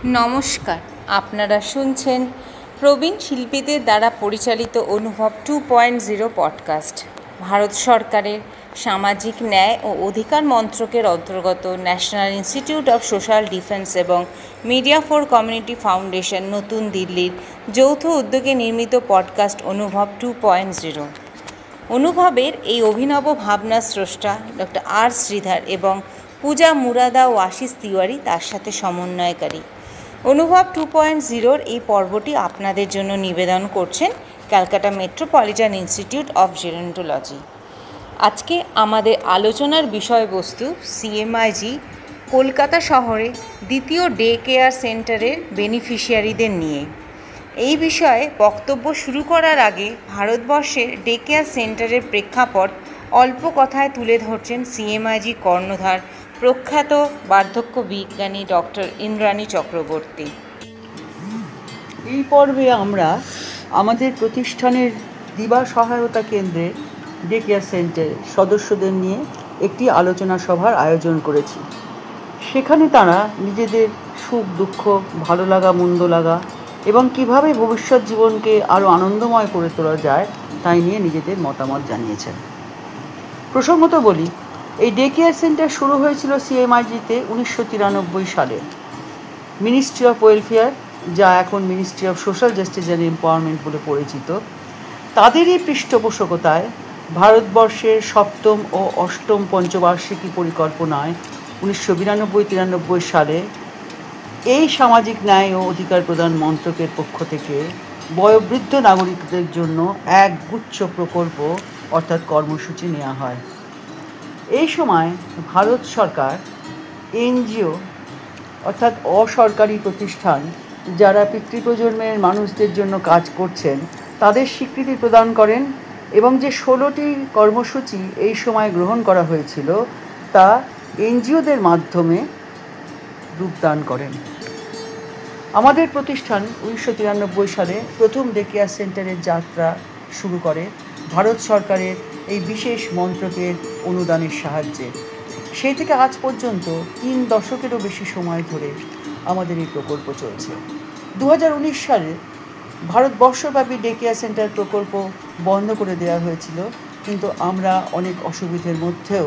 নমস্কার, আপনারা শুনছেন প্রবীণ শিল্পীদের দ্বারা পরিচালিত অনুভব 2.0 পডকাস্ট। ভারত সরকারের সামাজিক ন্যায় ও অধিকার মন্ত্রকের অন্তর্গত national institute of social defence এবং মিডিয়া ফর কমিউনিটি ফাউন্ডেশন নতুন দিল্লির যৌথ উদ্যোগে নির্মিত পডকাস্ট অনুভব 2.0। অনুভবের এই অভিনব ভাবনার স্রষ্টা ডক্টর আর শ্রীধর এবং পূজা মুরাদা ও আশিস তিওয়ারি তার সাথে সমন্বয়কারী। অনুভব 2.0-র এই পর্বটি আপনাদের জন্য নিবেদন করছেন Calcutta metropolitan institute of gerontology. আজকে আমাদের আলোচনার বিষয়বস্তু সিএমআইজি কলকাতা শহরে দ্বিতীয় ডে কেয়ার সেন্টারের বেনিফিশিয়ারিদের নিয়ে। এই বিষয়ে বক্তব্য শুরু করার আগে ভারতবর্ষের ডে কেয়ার সেন্টারের প্রেক্ষাপট অল্প কথায় তুলে ধরছেন সিএমআইজি কর্ণধার প্রখ্যাত বার্ধক্য বিজ্ঞানী ডক্টর ইন্দ্রাণী চক্রবর্তী। এই পর্বে আমরা আমাদের প্রতিষ্ঠানের দিবা সহায়তা কেন্দ্রে ডে কেয়ার সেন্টার সদস্যদের নিয়ে একটি আলোচনা সভার আয়োজন করেছি। সেখানে তারা নিজেদের সুখ দুঃখ, ভালো লাগা মন্দ লাগা এবং কিভাবে ভবিষ্যৎ জীবনকে আরও আনন্দময় করে তোলা যায় তাই নিয়ে নিজেদের মতামত জানিয়েছেন। প্রসঙ্গত বলি, এই ডে কেয়ার সেন্টার শুরু হয়েছিল সিএমআইজিতে 1993 সালে। মিনিস্ট্রি অফ ওয়েলফেয়ার, যা এখন ministry of social justice and empowerment বলে পরিচিত, তাদেরই পৃষ্ঠপোষকতায় ভারতবর্ষের সপ্তম ও অষ্টম পঞ্চবার্ষিকী পরিকল্পনায় 1992-93 সালে এই সামাজিক ন্যায় ও অধিকার প্রদান মন্ত্রকের পক্ষ থেকে বয়োবৃদ্ধ নাগরিকদের জন্য এক গুচ্ছ প্রকল্প অর্থাৎ কর্মসূচি নেওয়া হয়। এই সময় ভারত সরকার এনজিও অর্থাৎ অসরকারি প্রতিষ্ঠান যারা পিতৃপ্রজন্মের মানুষদের জন্য কাজ করছেন তাদের স্বীকৃতি প্রদান করেন এবং যে 16টি কর্মসূচি এই সময় গ্রহণ করা হয়েছিল তা এনজিওদের মাধ্যমে রূপদান করেন। আমাদের প্রতিষ্ঠান 1993 সালে প্রথম ডে কেয়ার সেন্টারের যাত্রা শুরু করে ভারত সরকারের এই বিশেষ মন্ত্রকের অনুদানের সাহায্যে। সেই থেকে আজ পর্যন্ত 3 দশকেরও বেশি সময় ধরে আমাদের এই প্রকল্প চলছে। 2019 সালে ভারতবর্ষব্যাপী ডে কেয়ার সেন্টার প্রকল্প বন্ধ করে দেওয়া হয়েছিল, কিন্তু আমরা অনেক অসুবিধার মধ্যেও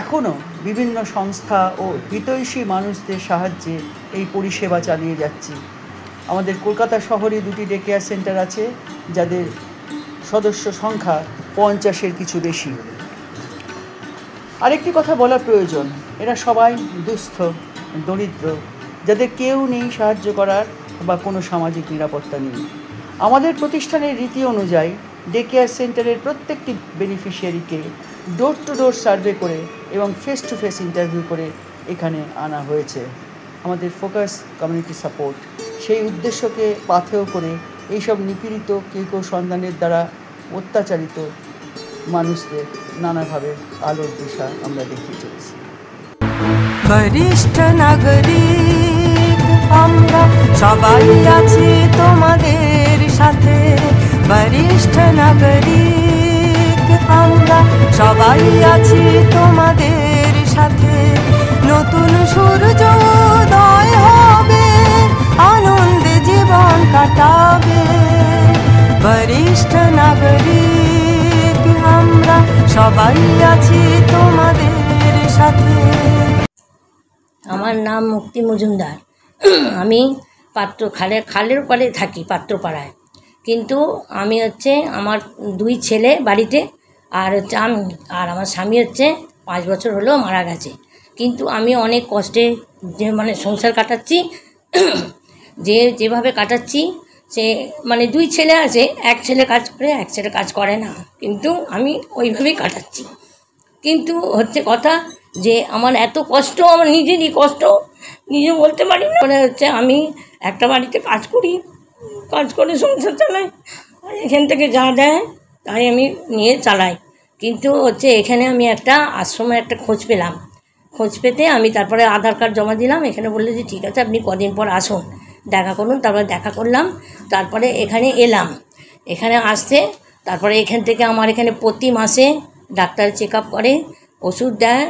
এখনও বিভিন্ন সংস্থা ও হিতৈষী মানুষদের সাহায্যে এই পরিষেবা চালিয়ে যাচ্ছি। আমাদের কলকাতা শহরে 2টি ডে কেয়ার সেন্টার আছে, যাদের সদস্য সংখ্যা 50-এর কিছু বেশি। আরেকটি কথা বলা প্রয়োজন, এরা সবাই দুস্থ, দরিদ্র, যাদের কেউ নেই সাহায্য করার বা কোনো সামাজিক নিরাপত্তা নেই। আমাদের প্রতিষ্ঠানের রীতি অনুযায়ী ডে কেয়ার সেন্টারের প্রত্যেকটি বেনিফিশিয়ারিকে ডোর টু ডোর সার্ভে করে এবং ফেস টু ফেস ইন্টারভিউ করে এখানে আনা হয়েছে। আমাদের ফোকাস কমিউনিটি সাপোর্ট, সেই উদ্দেশ্যকে পাথেয় করে এইসব নিপীড়িত কেউ সন্তানের দ্বারা অত্যাচারিত মানুষদের নানাভাবে আলোর দিশা আমরা দেখিয়ে চলেছি। বরিষ্ঠ নাগরিক আমরা সবাই আছি তোমাদের সাথে, বরিষ্ঠ নাগরিক আমরা সবাই আছি তোমাদের সাথে। নতুন সূর্য উদয় হবে, আনন্দে জীবন কাটাবে, বরিষ্ঠ নাগরিক আমরা সবাই আছি তোমাদের সাথে। আমার নাম মুক্তি মজুমদার। আমি খালের পাড়ে থাকি, পাত্রপাড়ায়। কিন্তু আমি আমার 2 ছেলে বাড়িতে, আর আমার স্বামী 5 বছর হলো মারা গেছে। কিন্তু আমি অনেক কষ্টে সংসার কাটাচ্ছি। যেভাবে কাটাচ্ছি, সে 2 ছেলে আছে, এক ছেলে কাজ করে, এক ছেলে কাজ করে না, কিন্তু আমি ওইভাবেই কাটাচ্ছি। কিন্তু কথা যে আমার এত কষ্ট, আমার নিজেরই কষ্ট, নিজে বলতে পারি না। আমি একটা বাড়িতে কাজ করে সংসার চালাই, আর এখান থেকে যা দেয় তাই আমি নিয়ে চালাই। কিন্তু এখানে আমি একটা আশ্রমে একটা খোঁজ পেলাম। খোঁজ পেতে আমি তারপরে আধার কার্ড জমা দিলাম। এখানে বললে যে ঠিক আছে, আপনি কদিন পর আসুন, দেখা করুন। তারপরে দেখা করলাম, তারপরে এখানে এলাম। এখানে আসতে তারপরে এখান থেকে আমার এখানে প্রতি মাসে ডাক্তার চেক আপ করে, ওষুধ দেয়,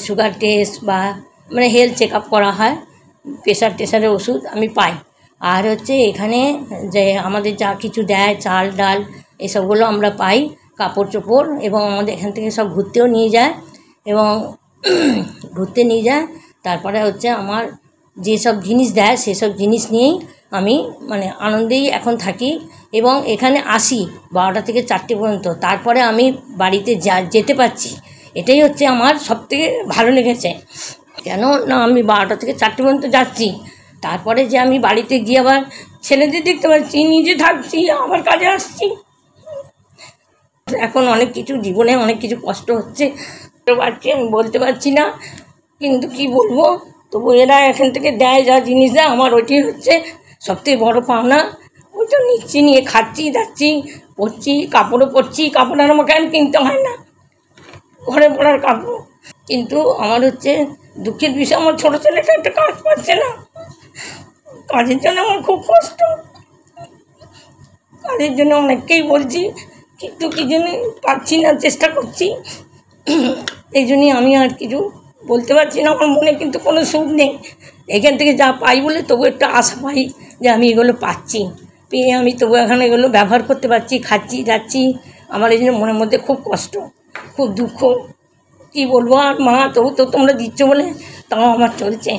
সুগার টেস্ট বা হেলথ চেক আপ করা হয়। প্রেশার টেশারের ওষুধ আমি পাই। আর হচ্ছে এখানে যে আমাদের যা কিছু দেয় চাল ডাল এসবগুলো আমরা পাই, কাপড় চোপড়, এবং আমাদের এখান থেকে সব ঘুরতেও নিয়ে যায় এবং ঘুরতে নিয়ে যায়। তারপরে হচ্ছে আমার যেসব জিনিস দেয় সেসব জিনিস নিয়েই আমি মানে আনন্দেই এখন থাকি এবং এখানে আসি 12টা থেকে 4টে পর্যন্ত। তারপরে আমি বাড়িতে যেতে পারছি, এটাই হচ্ছে আমার সবথেকে ভালো লেগেছে। কেন না আমি 12টা থেকে 4টে পর্যন্ত যাচ্ছি, তারপরে যে আমি বাড়িতে গিয়ে আবার ছেলেদের দেখতে পাচ্ছি, নিজে থাকছি, আবার কাজে আসছি। এখন অনেক কিছু জীবনে অনেক কিছু কষ্ট হচ্ছে, আমি বলতে পারছি না, কিন্তু কি বলবো। তবু এরা এখান থেকে দেয় যা জিনিস দেয়, আমার ওইটাই হচ্ছে সবথেকে বড় পাওনা। ওইটা নিচ্ছি, নিয়ে খাচ্ছি, যাচ্ছি, পরছি, কাপড়ও পরছি। কাপড় আর আমাকে আর কিনতে হয় না, ঘরে পড়ার কাপড়। কিন্তু আমার হচ্ছে দুঃখের বিষয়, আমার ছোটো ছেলেটা একটা কাজ পাচ্ছে না। কাজের জন্য আমার খুব কষ্ট, কাজের জন্য অনেককেই বলছি, কিন্তু কি জন্য পাচ্ছি না, চেষ্টা করছি। এই জন্যই আমি আর কিছু বলতে পারছি না। আমার মনে কিন্তু কোনো সুখ নেই, এখান থেকে যা পাই বলে তবু একটা আশা পাই যে আমি এগুলো পাচ্ছি, পেয়ে আমি তবু এখানে এগুলো ব্যবহার করতে পারছি, খাচ্ছি, যাচ্ছি। আমার এই জন্য মনের মধ্যে খুব কষ্ট, খুব দুঃখ, কী বলবো। আর মা তবু তো তোমরা দিচ্ছ বলে তাও আমার চলছে।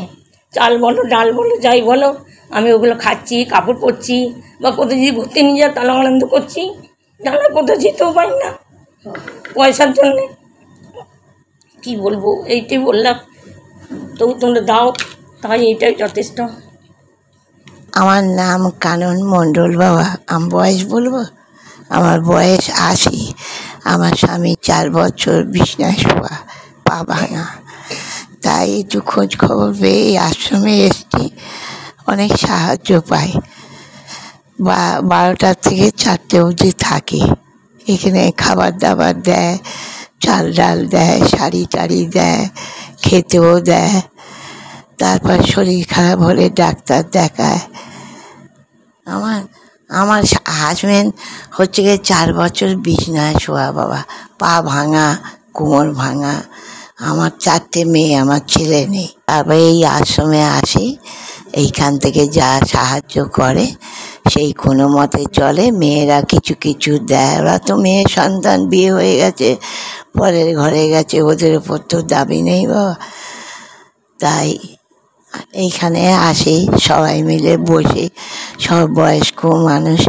চাল বলো, ডাল বলো, যাই বলো, আমি ওগুলো খাচ্ছি, কাপড় পরছি, বা কোথাও যদি ঘুরতে নিয়ে যাও তাহলে আনন্দ করছি। নাহলে কোথাও যেতেও পারি না পয়সার জন্যে। কী বলবো, এইটাই বললাম, তবু তোমরা দাও, তাই এইটাই যথেষ্ট। আমার নাম কানন মণ্ডল বাবা। আমার বয়স বলবো? আমার বয়স 80। আমার স্বামী 4 বছর বিছনায় শোয়া, পা ভাঙা। তাই একটু খোঁজ খবর পেয়ে এই আশ্রমে এসছি, অনেক সাহায্য পাই। 12টা থেকে 4টে অবধি থাকি। এখানে খাবার দাবার দেয়, চাল ডাল দেয়, শাড়ি টাড়ি দেয়, খেতেও দেয়। তারপর শরীর খারাপ হলে ডাক্তার দেখায়। আমার হাজব্যান্ড হচ্ছে গিয়ে 4 বছর বিছনায় শোয়া বাবা, পা ভাঙা, কোমর ভাঙা। আমার 4টে মেয়ে, আমার ছেলে নেই। তারপরে এই আশ্রমে আসি, এইখান থেকে যা সাহায্য করে সেই কোনো মতে চলে। মেয়েরা কিছু কিছু দেয়, ওরা তো মেয়ে সন্তান, বিয়ে হয়ে গেছে, পরের ঘরে গেছে, ওদের ওপর তো দাবি নেই বাবা। তাই এইখানে আসি, সবাই মিলে বসি, সব বয়স্ক মানুষ,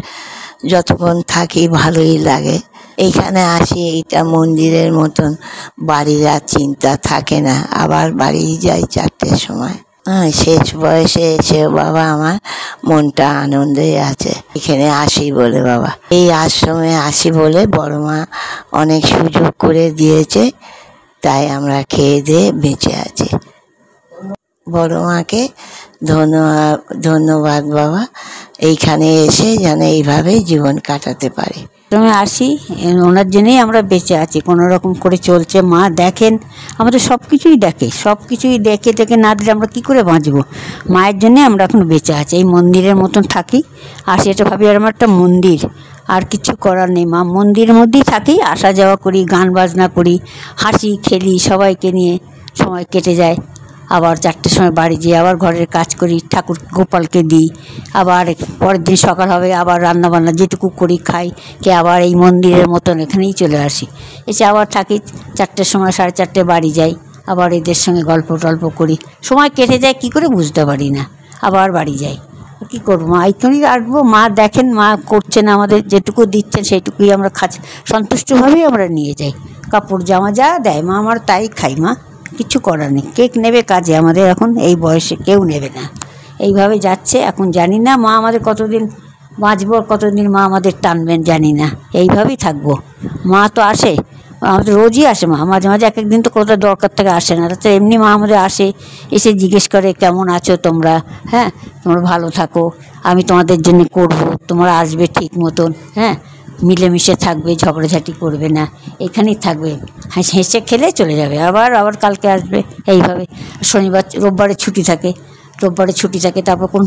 যতক্ষণ থাকি ভালোই লাগে। এইখানে আসি, এইটা মন্দিরের মতন, বাড়ির আর চিন্তা থাকে না। আবার বাড়ি যাই 4টের সময়। শেষ বয়সে এসে বাবা আমার মনটা আনন্দে আছে এখানে আসি বলে বাবা। এই আশ্রমে আসি বলে বড় মা অনেক সুযোগ করে দিয়েছে, তাই আমরা খেয়ে দিয়ে বেঁচে আছি। বড় মাকে ধন্যবাদ বাবা, এইখানে এসে যেন এইভাবে জীবন কাটাতে পারি। আমি আসি, ওনার জন্যই আমরা বেঁচে আছি, কোনো রকম করে চলছে। মা দেখেন, আমাদের সব কিছুই দেখে, সব কিছুই দেখে দেখে না দিলে আমরা কী করে বাঁচবো। মায়ের জন্যে আমরা এখন বেঁচে আছি, এই মন্দিরের মতন থাকি। আর সেটা ভাবি আর আমার একটা মন্দির, আর কিছু করার নেই। মা মন্দিরের মধ্যেই থাকি, আসা যাওয়া করি, গান বাজনা করি, হাসি খেলি, সবাইকে নিয়ে সময় কেটে যায়। আবার 4টের সময় বাড়ি যেয়ে আবার ঘরের কাজ করি, ঠাকুর গোপালকে দিই। আবার পরের দিন সকাল হবে, আবার রান্নাবান্না যেটুকু করি খাই, আবার এই মন্দিরের মতন এখানেই চলে আসি। এসে আবার থাকি, 4টের সময় 4:30 বাড়ি যাই, আবার এদের সঙ্গে গল্প টল্প করি। সময় কেটে যায় কী করে বুঝতে পারি না, আবার বাড়ি যাই। কী করবো, মা এইখানেই আসবো। মা দেখেন, মা করছেন, আমাদের যেটুকু দিচ্ছেন সেইটুকুই আমরা খাচ্ছি, সন্তুষ্টভাবেই আমরা নিয়ে যাই। কাপড় জামা যা দেয় মা, আমার তাই খাই। মা কিছু করার নেই, কেক নেবে কাজে, আমাদের এখন এই বয়সে কেউ নেবে না। এইভাবে যাচ্ছে, এখন জানি না মা আমাদের কতদিন বাঁচবো, কতদিন মা আমাদের টানবেন জানি না। এইভাবেই থাকবো। মা তো আসে, আমাদের রোজই আসে মা, মাঝে মাঝে এক একদিন তো কোথাও দরকার থেকে আসে না, তো এমনি মা আমাদের আসে, এসে জিজ্ঞেস করে কেমন আছো তোমরা, হ্যাঁ তোমরা ভালো থাকো, আমি তোমাদের জন্য করবো, তোমরা আসবে ঠিক মতন, হ্যাঁ মিলেমিশে থাকবে, ঝগড়াঝাটি করবে না, এখানেই থাকবে, হেসে খেলে চলে যাবে, আবার কালকে আসবে। এইভাবে শনিবার রোববারে ছুটি থাকে, তারপর কোনো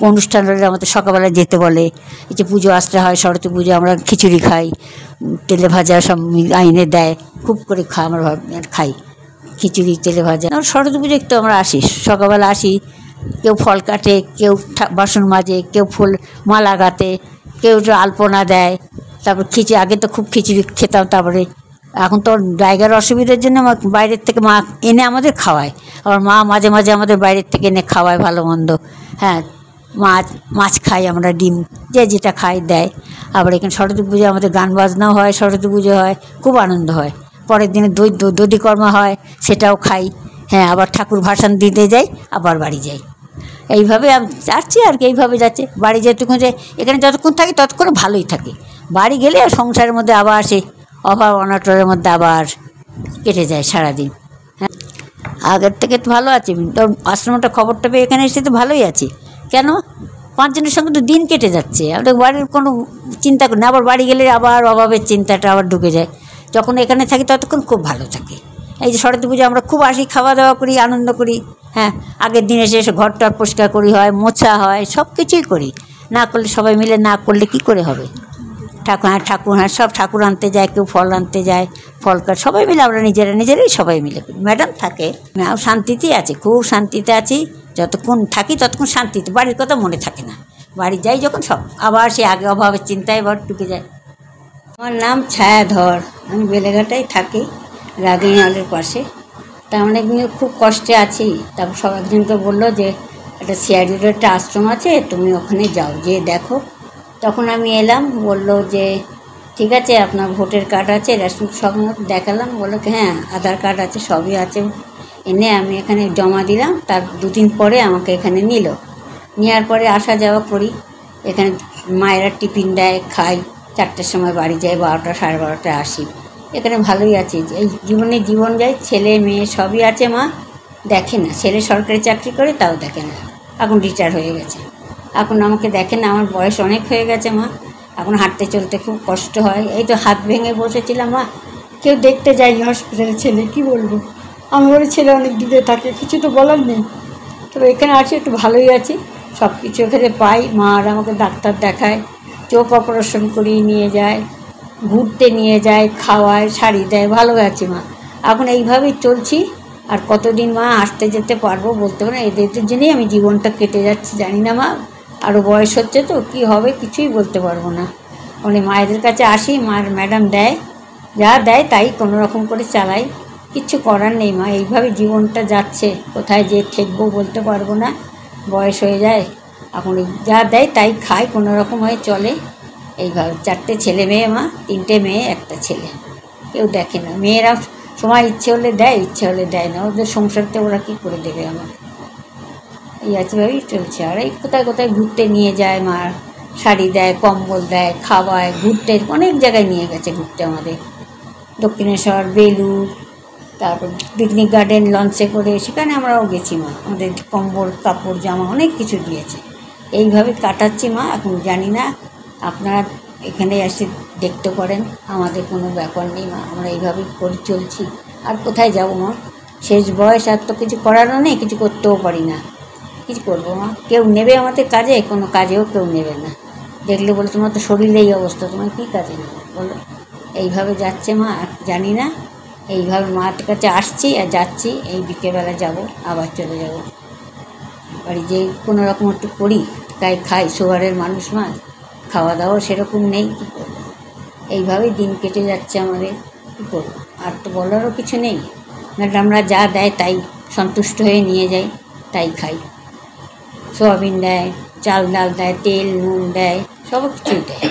অনুষ্ঠান হলে আমাদের সকালবেলা যেতে বলে। এই যে পুজো আসতে হয়, সরস্বতী পুজো, আমরা খিচুড়ি খাই, তেলে ভাজা সব আইনে দেয়, খুব করে আমরা খাই খিচুড়ি তেলে ভাজা। সরস্বতী পুজো একটু আমরা আসি, সকালবেলা আসি, কেউ ফল কাটে, কেউ বাসন মাজে, কেউ ফুল মালা গাঁথে, কেউ একটু আলপনা দেয়। তারপর আগে তো খুব খিচুড়ি খেতাম, তারপরে এখন তো জায়গার অসুবিধার জন্য আমার বাইরের থেকে মা এনে আমাদের খাওয়ায়। আবার মা মাঝে মাঝে আমাদের বাইরের থেকে এনে খাওয়ায় ভালো মন্দ। হ্যাঁ, মাছ খাই আমরা, ডিম, যে যেটা খাই দেয়। আবার এখানে সরস্বতী পুজো আমাদের গান বাজনাও হয়, সরস্বতী পুজো হয়, খুব আনন্দ হয়। পরের দিনে দধিকর্মা হয়, সেটাও খাই। হ্যাঁ, আবার ঠাকুর ভাসান দিতে যাই, আবার বাড়ি যাই। এইভাবে আমি যাচ্ছি আর কি, এইভাবে যাচ্ছে। বাড়ি যেটুকুন যে এখানে যতক্ষণ থাকি ততক্ষণ ভালোই থাকি। বাড়ি গেলে সংসারের মধ্যে আবার সে অভাব অনাটনের মধ্যে আবার কেটে যায় সারাদিন। হ্যাঁ, আগের থেকে তো ভালো আছি। আশ্রমটা খবরটা পেয়ে এখানে এসে তো ভালোই আছি। কেন, 5 জনের সঙ্গে তো দিন কেটে যাচ্ছে, আমাদের বাড়ির কোনো চিন্তা করি না। আবার বাড়ি গেলে আবার অভাবের চিন্তাটা আবার ঢুকে যায়। যখন এখানে থাকি ততক্ষণ খুব ভালো থাকে। এই যে সরস্বতী পুজো আমরা খুব আসি, খাওয়া দাওয়া করি, আনন্দ করি। হ্যাঁ, আগের দিন এসে ঘরটা পরিষ্কার করি হয়, মোছা হয়, সব কিছুই করি। না করলে সবাই মিলে না করলে কি করে হবে? ঠাকুর সব ঠাকুর আনতে যায়, কেউ ফল আনতে যায়, ফল কাট সবাই মিলে আমরা নিজেরাই সবাই মিলে করি। ম্যাডাম থাকে, শান্তিতেই আছে, খুব শান্তিতে আছি। যতক্ষণ থাকি ততক্ষণ শান্তিতে, বাড়ির কথা মনে থাকে না। বাড়ি যাই যখন সব আবার সে আগে অভাবের চিন্তায় এবার ঢুকে যায়। আমার নাম ছায়াধর, আমি বেলেঘাটায় থাকি, রাগিনী হলের পাশে। তা অনেক দিন খুব কষ্টে আছি। তারপর সব একজনকে বললো যে একটা সিআইডির একটা আশ্রম আছে, তুমি ওখানে যাও, যেয়ে দেখো। তখন আমি এলাম, বললো যে ঠিক আছে, আপনার ভোটার কার্ড আছে, রেশন সব দেখালাম। বললো কি হ্যাঁ, আধার কার্ড আছে, সবই আছে। এনে আমি এখানে জমা দিলাম। তার 2 দিন পরে আমাকে এখানে নিল। নেওয়ার পরে আসা যাওয়া করি। এখানে মায়েরা টিফিন দেয়, খাই। 4টার সময় বাড়ি যাই, 12টা 12:30টায় আসি। এখানে ভালোই আছি। এই জীবন যায়, ছেলে মেয়ে সবই আছে। মা দেখে না, ছেলে সরকারি চাকরি করে, তাও দেখে না, এখন রিটায়ার হয়ে গেছে। এখন আমাকে দেখে না, আমার বয়স অনেক হয়ে গেছে। মা এখন হাঁটতে চলতে খুব কষ্ট হয়। এই তো হাত ভেঙে বসেছিলাম। মা কেউ দেখতে যায়নি হসপিটালে, ছেলে কি বলবো, আমি বলি ছেলে অনেক দূরে থাকে, কিছু তো বলার নেই। তবে এখানে আছি, একটু ভালোই আছি, সব কিছু এখানে পাই। মা আর আমাকে ডাক্তার দেখায়, চোখ অপারেশন করিয়ে নিয়ে যায়, ঘুরতে নিয়ে যায়, খাওয়ায়, শাড়ি দেয়, ভালো আছি। মা এখন এইভাবেই চলছি। আর কতদিন মা আসতে যেতে পারবো বলতে পারে, এদের জন্যই আমি জীবনটা কেটে যাচ্ছি। জানি না মা, আরও বয়স হচ্ছে তো কি হবে কিছুই বলতে পারবো না। মানে মায়েদের কাছে আসি, মায়ের ম্যাডাম দেয়, যা দেয় তাই কোনো রকম করে চালাই, কিচ্ছু করার নেই। মা এইভাবে জীবনটা যাচ্ছে, কোথায় যে ঠেকবো বলতে পারবো না, বয়স হয়ে যায়। এখন যা দেয় তাই খাই, কোনো রকম হয়ে চলে এইভাবে। 4টে ছেলে মেয়ে। মা 3টে মেয়ে, 1টা ছেলে, কেউ দেখে না। মেয়েরা সময় ইচ্ছে হলে দেয়, ইচ্ছে হলে দেয় না। ওদের সংসারতে ওরা কী করে দেবে আমাকে? এই একইভাবেই চলছে। আর এই কোথায় কোথায় ঘুরতে নিয়ে যায়, মা শাড়ি দেয়, কম্বল দেয়, খাওয়ায়, ঘুরতে অনেক জায়গায় নিয়ে গেছে ঘুরতে আমাদের। দক্ষিণেশ্বর, বেলুড়, তারপর পিকনিক গার্ডেন লঞ্চে করে, সেখানে আমরাও গেছি। মা আমাদের কম্বল, কাপড়, জামা অনেক কিছু দিয়েছে। এইভাবে কাটাচ্ছি। মা এখন জানি না, আপনারা এখানে এসে দেখতে পারেন, আমাদের কোনো ব্যাপার নেই। মা আমরা এইভাবেই করে চলছি। আর কোথায় যাব মা? শেষ বয়স, আর তো কিছু করারও নেই, কিছু করতেও পারি না। কিছু করবো মা? কেউ নেবে আমাদের কাজে? কোনো কাজেও কেউ নেবে না। দেখলে বলে তোমার তো শরীরে এই অবস্থা, তোমার কী কাজে নেবে বলো? এইভাবে যাচ্ছে। মা আর জানি না, এইভাবে মার কাছে আসছি আর যাচ্ছি। এই বিকেলবেলা যাব, আবার চলে যাব বাড়ি। যে কোনো রকম একটু করি, খাই, শোয়ারের মানুষ। মা খাওয়া দাওয়া সেরকম নেই, কী করবো? এইভাবেই দিন কেটে যাচ্ছে আমাদের, কী করবো? আর তো বলারও কিছু নেই। ম্যাডামরা যা দেয় তাই সন্তুষ্ট হয়ে নিয়ে যাই, তাই খাই। সোয়াবিন দেয়, চাল ডাল দেয়, তেল নুন দেয়, সব কিছুই দেয়।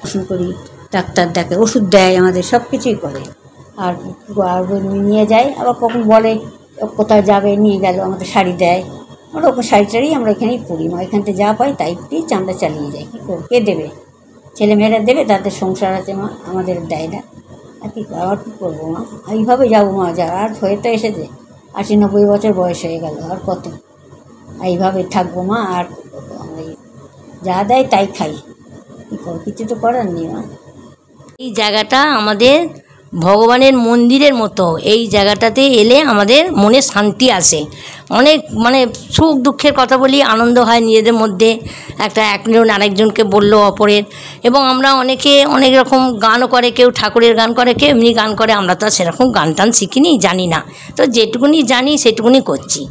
পছন্দ করি, ডাক্তার দেখে, ওষুধ দেয়, আমাদের সব কিছুই করে। আর নিয়ে যায়। আবার কখন বলে কোথাও যাবে, নিয়ে গেল, আমাদের শাড়ি দেয়। আমরা ওপর শাড়ি টাড়ি আমরা এখানেই পরি। মা এখান থেকে যা পাই তাই দিই, চামড়া চালিয়ে যায়। কী করবো? কে দেবে? ছেলেমেয়েরা দেবে, তাদের সংসার আছে। মা আমাদের দেয় না। আর কী আবার কী করবো? মা এইভাবে যাবো। মা যা আর হয়ে তো এসেছে, 80-90 বছর বয়স হয়ে গেল, আর কত এইভাবে থাকবো? মা আর কী করবো? আমরা যা দেয় তাই খাই, কী করবো? কিছু তো করার নেই। মা এই জায়গাটা আমাদের ভগবানের মন্দিরের মতো। এই জায়গাটাতে এলে আমাদের মনে শান্তি আসে। অনেক সুখ দুঃখের কথা বলি, আনন্দ হয় নিজেদের মধ্যে। একজন আরেকজনকে বললো অপরের। এবং আমরা অনেকে অনেক রকম গানও করে, কেউ ঠাকুরের গান করে, কেউ এমনি গান করে। আমরা তো সেরকম গান টান শিখিনি, জানি না। তো যেটুকুনি জানি সেটুকুনি করছি।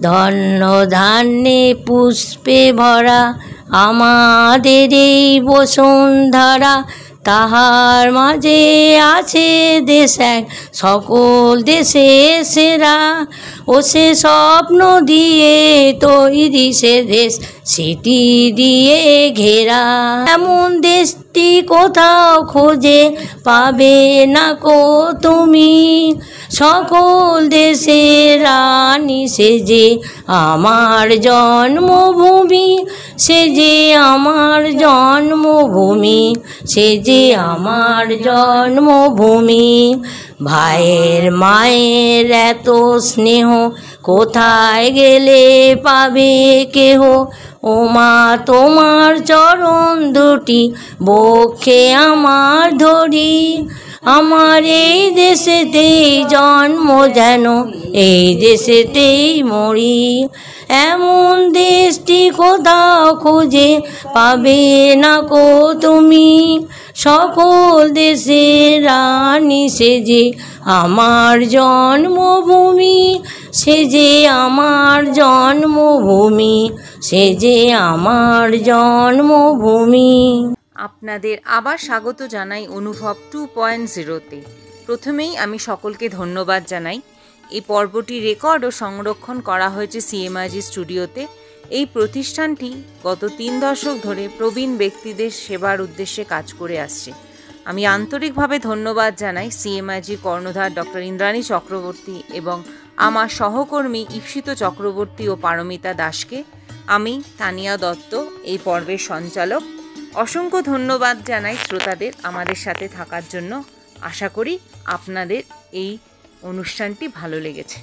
ধন্য ধান্যে পুষ্পে ভরা আমাদের এই বসুন্ধরা, তাহার মাঝে আছে দেশ এক সকল দেশে সেরা, ও সে স্বপ্ন দিয়ে তৈরি সে দেশ সেটি দিয়ে ঘেরা। এমন দেশটি কোথাও খুঁজে পাবে না কো তুমি, সকল দেশের রানী সে যে আমার জন্মভূমি, সে যে আমার জন্মভূমি, সে যে আমার জন্মভূমি। ভাইয়ের মায়ের এত স্নেহ কোথায় গেলে পাবে কেহ, ও মা তোমার চরণ দুটি বক্ষে আমার ধরি, আমার এই দেশেতেই জন্ম যেন এই দেশেতেই মরি। এমন দেশটি কোথাও খুঁজে পাবে না কো তুমি, সকল দেশের রানী সে যে আমার জন্মভূমি, সে যে আমার জন্মভূমি, সে যে আমার জন্মভূমি। আপনাদের আবার স্বাগত জানাই অনুভব 2.0-তে। প্রথমেই আমি সকলকে ধন্যবাদ জানাই। এই পর্বটি রেকর্ড ও সংরক্ষণ করা হয়েছে সিএমআইজি স্টুডিওতে। এই প্রতিষ্ঠানটি গত 3 দশক ধরে প্রবীণ ব্যক্তিদের সেবার উদ্দেশ্যে কাজ করে আসছে। আমি আন্তরিকভাবে ধন্যবাদ জানাই সিএমআইজি কর্ণধার ডক্টর ইন্দ্রাণী চক্রবর্তী এবং আমার সহকর্মী ঈপ্সিত চক্রবর্তী ও পারমিতা দাসকে। আমি তানিয়া দত্ত, এই পর্বের সঞ্চালক। অসংখ্য ধন্যবাদ জানাই শ্রোতাদের আমাদের সাথে থাকার জন্য। আশা করি আপনাদের এই অনুষ্ঠানটি ভালো লেগেছে।